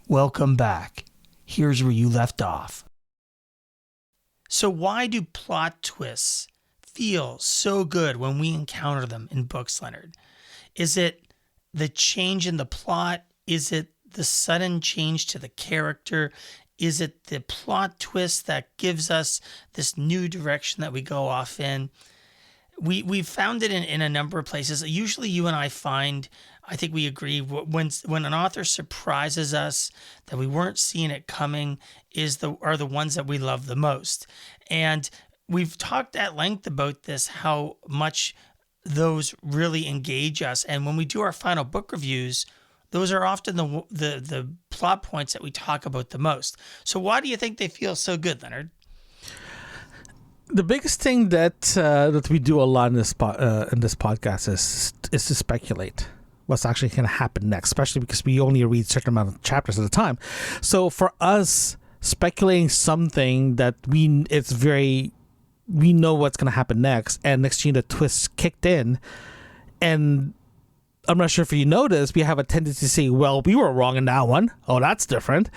Welcome back. Here's where you left off. So why do plot twists feel so good when we encounter them in books, Leonard? Is it the change in the plot? Is it the sudden change to the character? Is it the plot twist that gives us this new direction that we go off in? We've found it in a number of places. Usually you and I find, I think we agree, when an author surprises us that we weren't seeing it coming are the ones that we love the most. And we've talked at length about this, how much those really engage us. And when we do our final book reviews, those are often the plot points that we talk about the most. So why do you think they feel so good, Leonard? The biggest thing that we do a lot in this podcast is to speculate what's actually going to happen next, especially because we only read a certain amount of chapters at a time. So for us, speculating something that we know what's going to happen next, and next thing the twist kicked in, and I'm not sure if you noticed, we have a tendency to say, well, we were wrong in that one. Oh, that's different.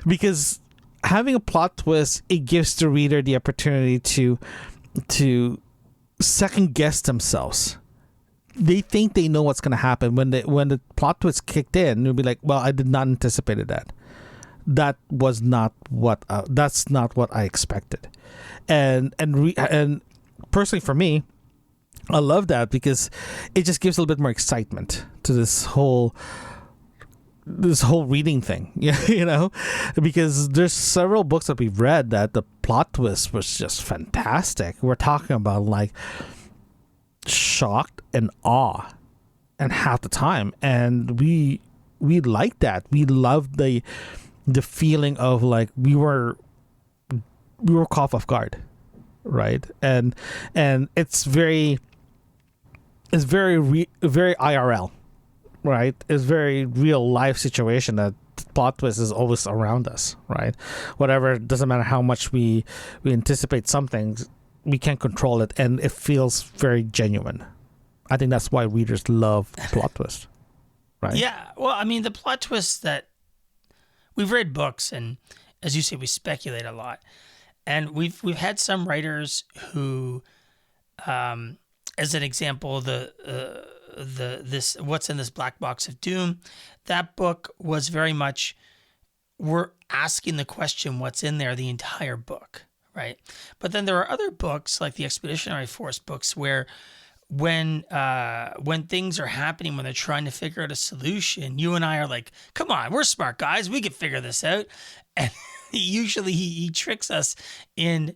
Because having a plot twist, it gives the reader the opportunity to second guess themselves. They think they know what's going to happen. When the plot twist kicked in, they'll be like, well, I did not anticipate that. That's not what I expected. And personally for me, I love that because it just gives a little bit more excitement to this whole reading thing, you know, because there's several books that we've read that the plot twist was just fantastic. We're talking about like shocked and awe and half the time, and we like that. We loved the feeling of like we were caught off guard, right? And it's very IRL, right? It's very real life situation that plot twist is always around us, right? Whatever, it doesn't matter how much we anticipate something, we can't control it, and it feels very genuine. I think that's why readers love plot twist, right? Yeah, well, I mean, the plot twists that we've read books, and as you say, we speculate a lot, and we've had some writers who, as an example, this What's in This Black Box of Doom, that book was very much, we're asking the question what's in there the entire book, right? But then there are other books like the Expeditionary Force books where when things are happening, when they're trying to figure out a solution, you and I are like, come on, we're smart guys, we can figure this out. And usually he tricks us in,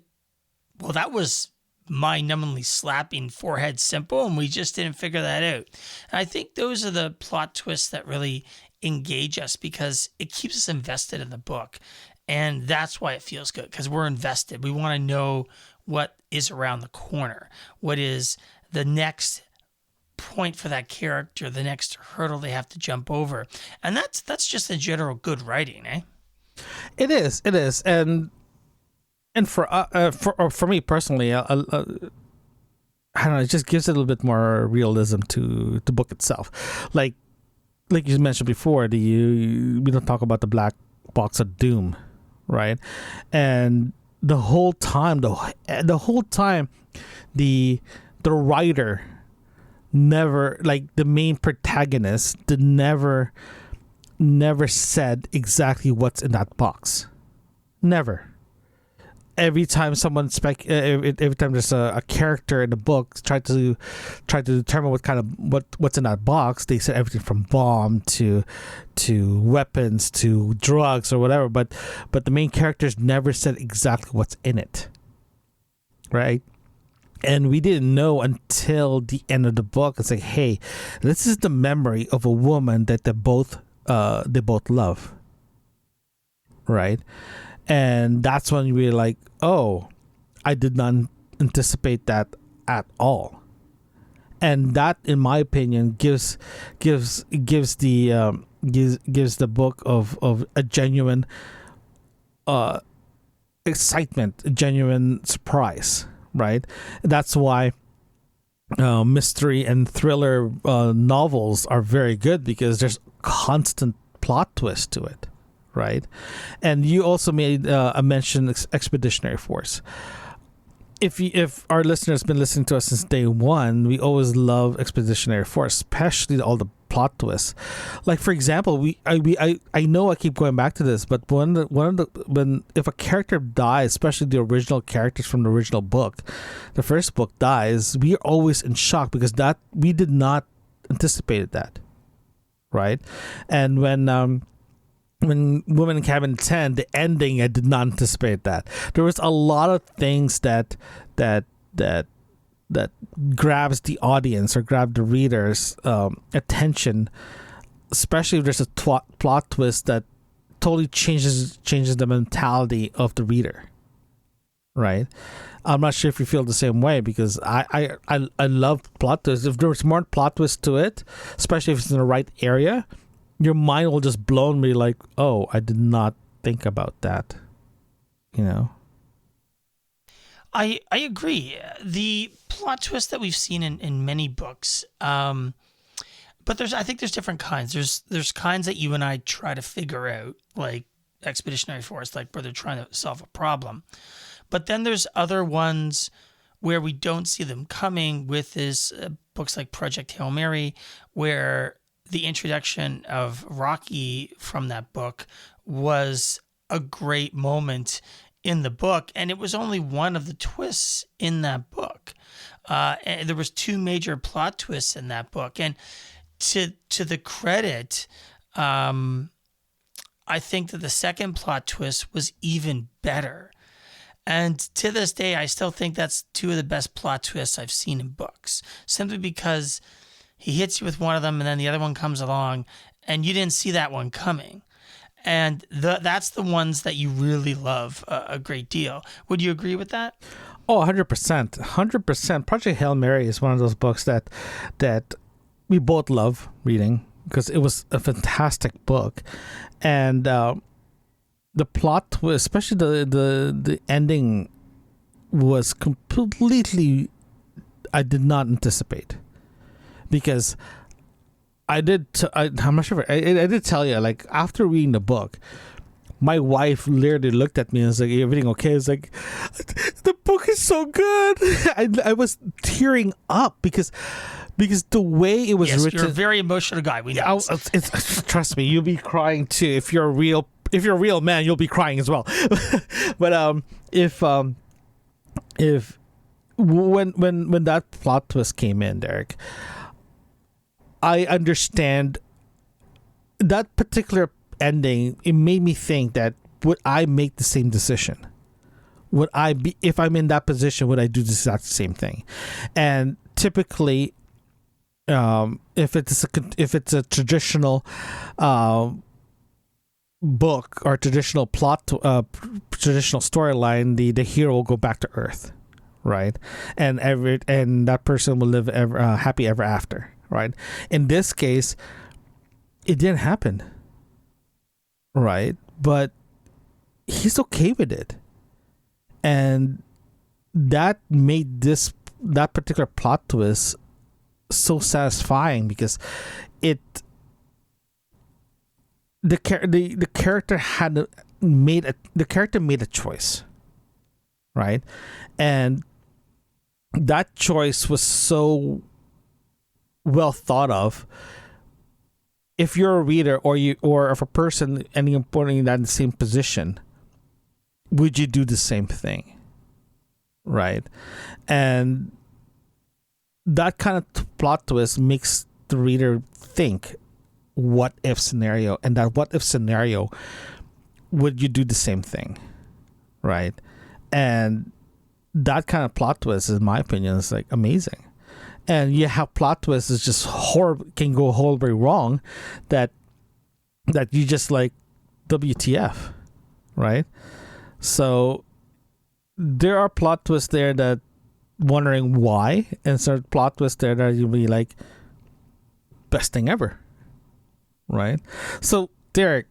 well, that was mind-numbingly slapping forehead simple, and we just didn't figure that out. And I think those are the plot twists that really engage us because it keeps us invested in the book. And that's why it feels good, because we're invested. We want to know what is around the corner, what is the next point for that character, the next hurdle they have to jump over. And that's just in general good writing, eh? It is. And for me personally, I don't know, it just gives it a little bit more realism to the book itself. Like you mentioned before, we don't talk about the Black Box of Doom, right? And the whole time, the writer never, like the main protagonist, never said exactly what's in that box. Never. Every time someone every time there's a character in the book try to determine what's in that box, they said everything from bomb to weapons to drugs or whatever, but the main characters never said exactly what's in it, right? And we didn't know until the end of the book. It's like, hey, this is the memory of a woman that they both love, right? And that's when we're like, oh, I did not anticipate that at all. And that, in my opinion, gives the book of a genuine excitement, a genuine surprise, right? That's why mystery and thriller novels are very good, because there's constant plot twist to it, right? And you also made a mention Expeditionary Force. If our listeners been listening to us since day one, we always love Expeditionary Force, especially all the plot twists. Like for example, I know I keep going back to this, but when if a character dies, especially the original characters from the original book, the first book dies, we are always in shock because that we did not anticipate that, right? And when Woman in Cabin 10, the ending, I did not anticipate that. There was a lot of things that grabs the audience or grab the reader's attention, especially if there's a plot twist that totally changes the mentality of the reader, right? I'm not sure if you feel the same way because I love plot twists. If there's more plot twist to it, especially if it's in the right area, your mind will just blow and be like, oh, I did not think about that. You know? I agree. The plot twist that we've seen in many books, but I think there's different kinds. There's kinds that you and I try to figure out, like Expeditionary Force, like where they're trying to solve a problem. But then there's other ones where we don't see them coming with books like Project Hail Mary, where the introduction of Rocky from that book was a great moment in the book, and it was only one of the twists in that book. And there was two major plot twists in that book, and to the credit, I think that the second plot twist was even better. And to this day, I still think that's two of the best plot twists I've seen in books, simply because he hits you with one of them and then the other one comes along and you didn't see that one coming. And that's the ones that you really love a great deal. Would you agree with that? Oh, 100%. 100%. Project Hail Mary is one of those books that we both love reading because it was a fantastic book. And the plot twist, especially the ending, was completely, I did not anticipate. Because I'm not sure if I did tell you, like, after reading the book, my wife literally looked at me and was like, everything okay? It's like, the book is so good. I was tearing up because the way it was written. You're a very emotional guy. We know. Trust me, you'll be crying too. If you're a real man, you'll be crying as well. But if when that plot twist came in, Derek, I understand that particular ending. It made me think that would I make the same decision? Would I be, if I'm in that position, would I do the exact same thing? And typically, if it's a traditional book or traditional plot, traditional storyline, the hero will go back to Earth, right? And that person will live happy ever after. Right. In this case, it didn't happen. Right. But he's okay with it. And that made that particular plot twist so satisfying because the character made a choice. Right. And that choice was so well thought of. If you're a reader or if a person any important in that same position, would you do the same thing? Right? And that kind of plot twist makes the reader think what if scenario, and that what if scenario, would you do the same thing? Right? And that kind of plot twist, in my opinion, is like amazing. And yeah, how plot twist is just horrible, can go horribly wrong, that you just like WTF, right? So there are plot twists there that wondering why, and some plot twists there that you'll be like, best thing ever, right? So Derek,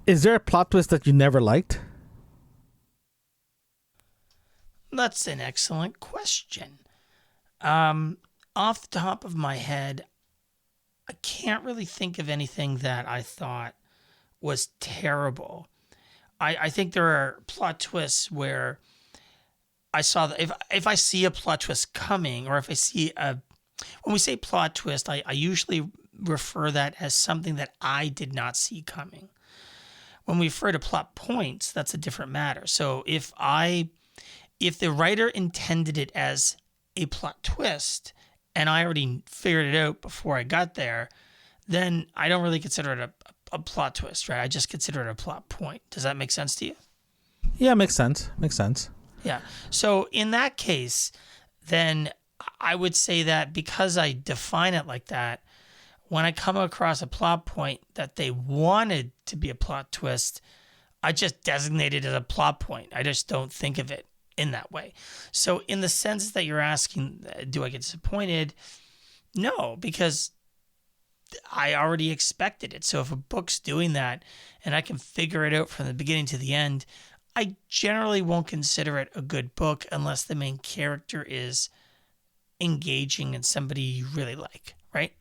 is there a plot twist that you never liked? That's an excellent question. Off the top of my head, I can't really think of anything that I thought was terrible. I think there are plot twists where I saw that if I see a plot twist coming, or if I see when we say plot twist, I usually refer that as something that I did not see coming. When we refer to plot points, that's a different matter. So if the writer intended it as a plot twist and I already figured it out before I got there, then I don't really consider it a plot twist, right? I just consider it a plot point. Does that make sense to you? Yeah, makes sense. Makes sense. Yeah. So in that case, then I would say that because I define it like that, when I come across a plot point that they wanted to be a plot twist, I just designate it as a plot point. I just don't think of it in that way. So in the sense that you're asking, do I get disappointed? No, because I already expected it. So if a book's doing that and I can figure it out from the beginning to the end, I generally won't consider it a good book unless the main character is engaging and somebody you really like, right?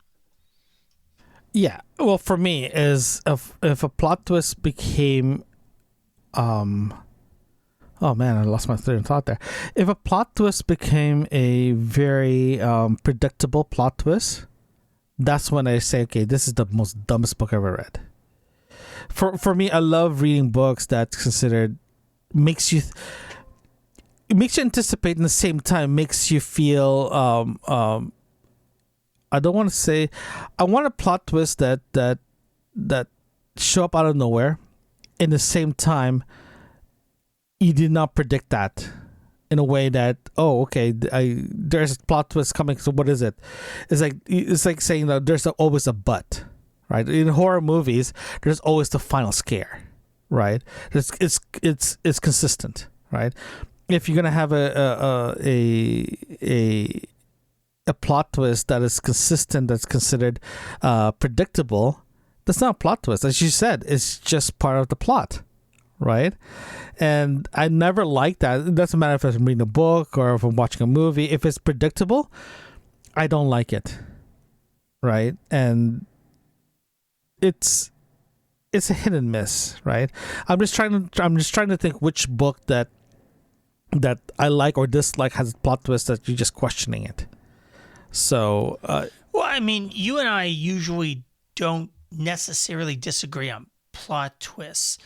Yeah. Well, for me, is if a plot twist became, oh man, I lost my train of thought there. If a plot twist became a very predictable plot twist, that's when I say, okay, this is the most dumbest book I've ever read. For me, I love reading books that's considered makes you anticipate, and at the same time makes you feel I don't want to say I want a plot twist that show up out of nowhere. In the same time, you did not predict that in a way that, oh, okay, there's a plot twist coming. So what is it? It's like saying that there's always a but, right? In horror movies, there's always the final scare, right? It's consistent, right? If you're gonna have a plot twist that is consistent, that's considered predictable, that's not a plot twist. As you said, it's just part of the plot, right? And I never like that. It doesn't matter if I'm reading a book or if I'm watching a movie. If it's predictable, I don't like it, right? And it's a hit and miss, right? I'm just trying to think which book that I like or dislike has a plot twist that you're just questioning it. So, well, I mean, you and I usually don't necessarily disagree on plot twists.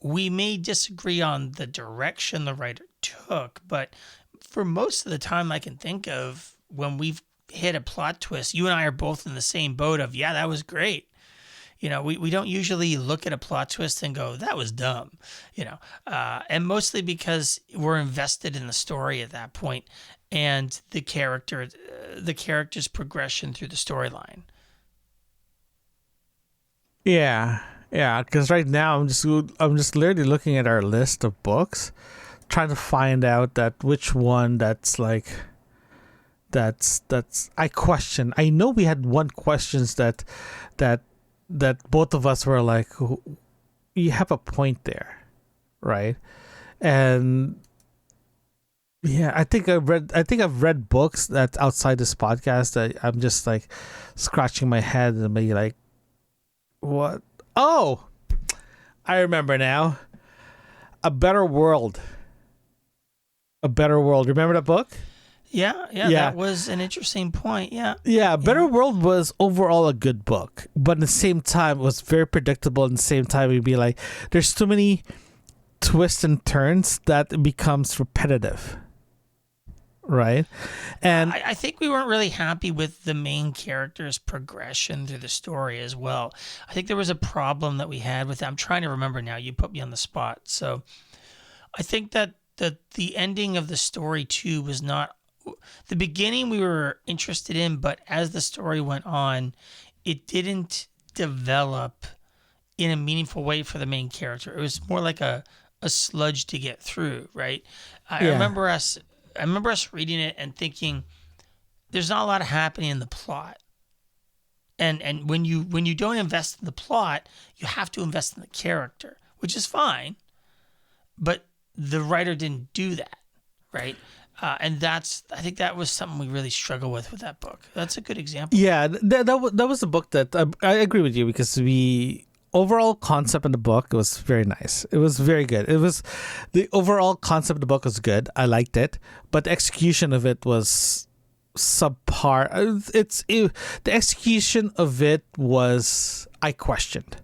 We may disagree on the direction the writer took, but for most of the time I can think of, when we've hit a plot twist, you and I are both in the same boat of, yeah, that was great. You know, we don't usually look at a plot twist and go, that was dumb, you know, and mostly because we're invested in the story at that point and the character's progression through the storyline. yeah, because right now I'm just literally looking at our list of books, trying to find out that which one that's I question. I know we had one questions that both of us were like, you have a point there, right? And yeah, I think I've read books that's outside this podcast that I'm just like scratching my head and be like, what? Oh, I remember now. A Better World. Remember that book? Yeah, that was an interesting point. Yeah. Better World was overall a good book, but at the same time, it was very predictable. At the same time, you'd be like, there's too many twists and turns that it becomes repetitive, right? And I think we weren't really happy with the main character's progression through the story as well. I think there was a problem that we had with that. I'm trying to remember now. You put me on the spot. So I think that the ending of the story too was not the beginning we were interested in, but as the story went on, it didn't develop in a meaningful way for the main character. It was more like a sludge to get through, right? I remember us reading it and thinking, there's not a lot happening in the plot. And when you don't invest in the plot, you have to invest in the character, which is fine. But the writer didn't do that, right? And I think that was something we really struggle with that book. That's a good example. yeah, that was a book that I agree with you, because we overall concept of the book was very nice. It was very good. The overall concept of the book was good. I liked it, but the execution of it was subpar. The execution of it was, I questioned.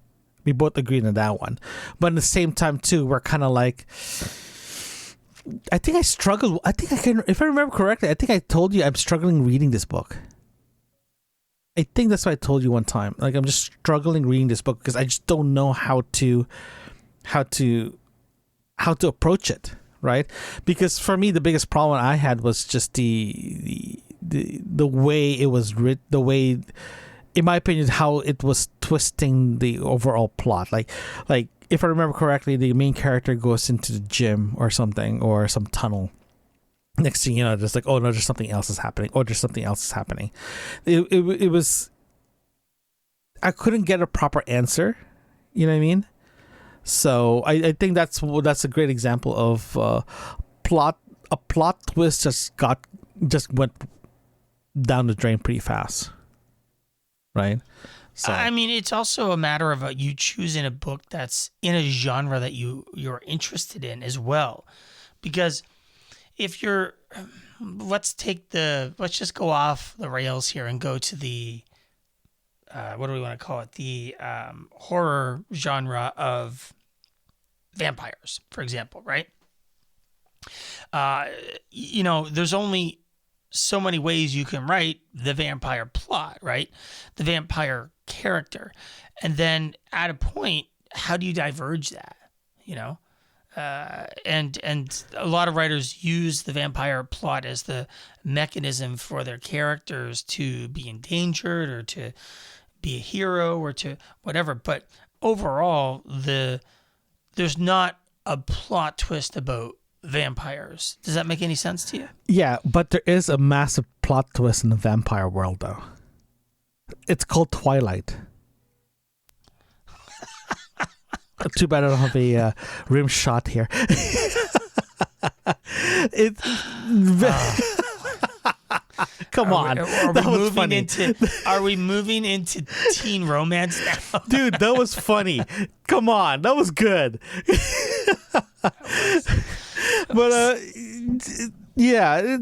We both agreed on that one, but at the same time too, we're kind of like, I think I struggled. I think I can, if I remember correctly, I think I told you I'm struggling reading this book. I think that's what I told you one time. Like, I'm just struggling reading this book because I just don't know how to approach it, right? Because for me, the biggest problem I had was just the way it was written, the way, in my opinion, how it was twisting the overall plot. Like if I remember correctly, the main character goes into the gym or something, or some tunnel. Next thing you know, just like, oh no, there's something else is happening. Oh, there's something else is happening. It was, I couldn't get a proper answer. You know what I mean? So I think that's a great example of a plot twist just went down the drain pretty fast. Right? So I mean, it's also a matter of you choosing a book that's in a genre that you're interested in as well. Because if you're, let's just go off the rails here and go to the, what do we want to call it? The horror genre of vampires, for example, right? There's only so many ways you can write the vampire plot, right? The vampire character. And then at a point, how do you diverge that, and a lot of writers use the vampire plot as the mechanism for their characters to be endangered or to be a hero or to whatever. But overall, there's not a plot twist about vampires. Does that make any sense to you? Yeah, but there is a massive plot twist in the vampire world, though. It's called Twilight. Too bad I don't have a rim shot here. Come on. Are we moving into teen romance now? Dude, that was funny. Come on, that was good. But yeah,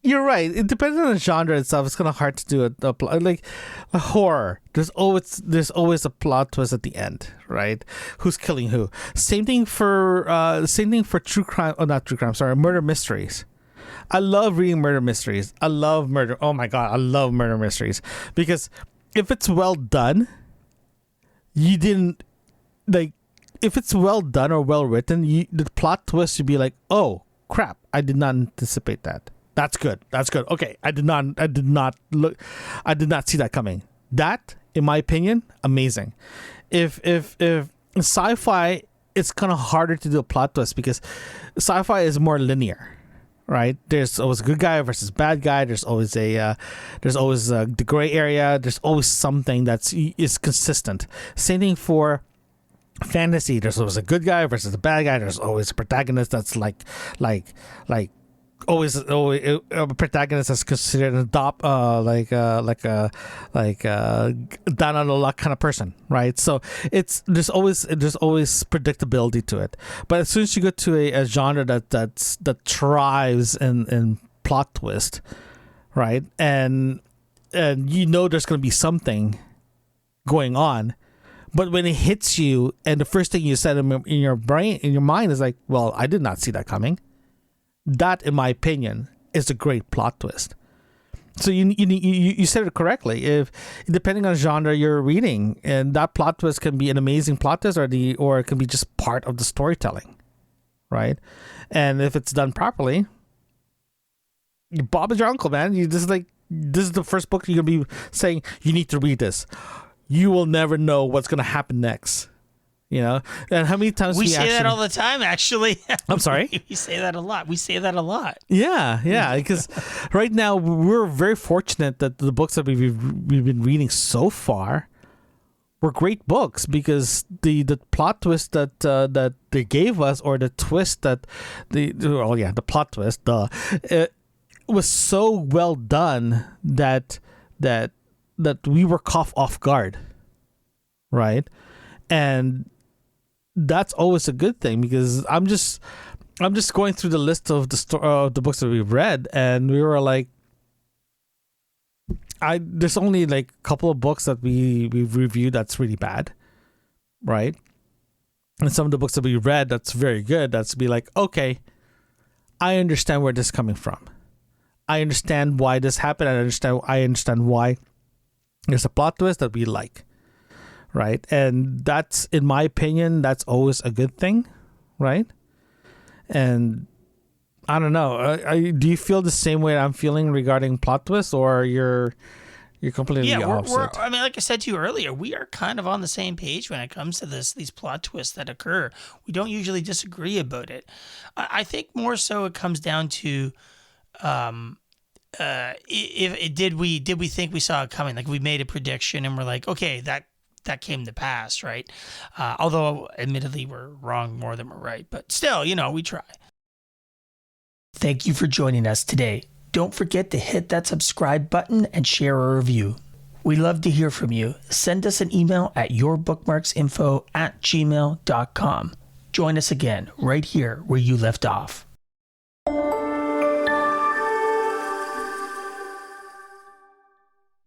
you're right. It depends on the genre itself. It's kind of hard to do like a horror. There's always a plot twist at the end, right? Who's killing who? Same thing for true crime. Oh, not true crime. Sorry, murder mysteries. I love reading murder mysteries. I love murder. Oh my god, I love murder mysteries because if it's well done, if it's well done or well written, the plot twist should be like, oh crap, I did not anticipate that. That's good. Okay, I did not see that coming. That, in my opinion, amazing. If sci-fi, it's kind of harder to do a plot twist because sci-fi is more linear, right? There's always a good guy versus bad guy. There's always the gray area. There's always something is consistent. Same thing for fantasy. There's always a good guy versus a bad guy. There's always a protagonist that's like always a protagonist that's considered a down on the luck kind of person, right? So there's always predictability to it. But as soon as you go to a genre that thrives in plot twist, right, and there's going to be something going on, but when it hits you, and the first thing you said in your mind is like, well, I did not see that coming. That, in my opinion, is a great plot twist. So you said it correctly. If depending on genre you're reading, and that plot twist can be an amazing plot twist, or it can be just part of the storytelling, right? And if it's done properly, Bob is your uncle, man. This is the first book you're gonna be saying you need to read this. You will never know what's gonna happen next. And how many times we say that all the time, actually. I'm sorry? We say that a lot. Yeah, because right now we're very fortunate that the books that we've been reading so far were great books because the plot twist that they gave us, or the twist that the plot twist, it was so well done that we were caught off guard. right? And that's always a good thing, because I'm just going through the list of the books that we've read, and we were like, there's only like a couple of books that we've reviewed that's really bad, right? And some of the books that we read that's very good, that's be like, okay, I understand where this is coming from. I understand why this happened. I understand why there's a plot twist that we like, right? And that's, in my opinion, that's always a good thing, right? And I don't know. Do you feel the same way I'm feeling regarding plot twists, or you're completely opposite? I mean, like I said to you earlier, we are kind of on the same page when it comes to these plot twists that occur. We don't usually disagree about it. I think more so it comes down to, did we think we saw it coming? Like, we made a prediction and we're like, okay, that came to pass, right? Although admittedly we're wrong more than we're right, but still, we try. Thank you for joining us today. Don't forget to hit that subscribe button and share a review. We love to hear from you. Send us an email at yourbookmarksinfo@gmail.com. Join us again right here where you left off.